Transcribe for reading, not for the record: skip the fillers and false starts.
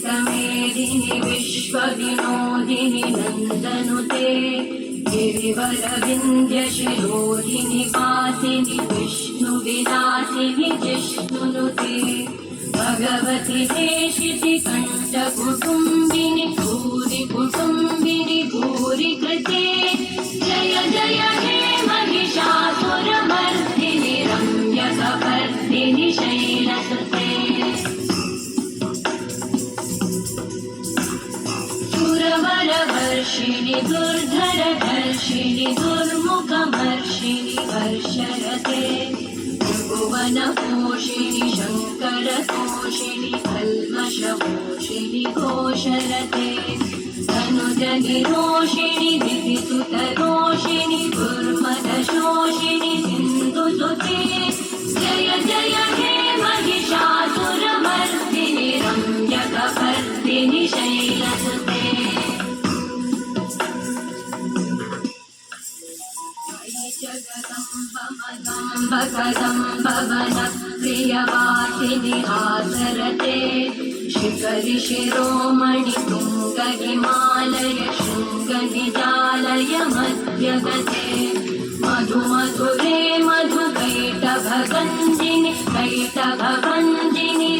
विश्वमेदिनि विश्वविनोदिनि नन्दनुते गिरिवरविन्ध्यशिरोधिनि वासिनि विष्णुविलासिनि जिष्णुनुते भगवति देशिति कण्ठकुटुम्बिनि भूरि कुटुम्बिनि भूरि कृते जय जय हे महिषासुरमर्दिनि रम्यकपर्दिनि शैलसुते सुरवरवर्षिणि दुर्धरधर्षिणि दुर्मुखमर्षिणि वर्षरते त्रिभुवनपोषिणि शङ्करतोषिणि कल्मषमोषिणि घोषरते तनुजनिरोषिणि दितिसुतरोषिणि दुर्मदशोषिणि सिन्धुसुते जय जय हे महिषासुरमर्दिनि रम्यकपर्दिनि शैलसुते जगदम्ब प्रियवासिनि आसरते शिखरि शिरोमणि तुङ्गहिमालय शृङ्गनिजालय मध्यगते मधुमधुरे मधुकैटभगञ्जिनि कैटभगञ्जिनि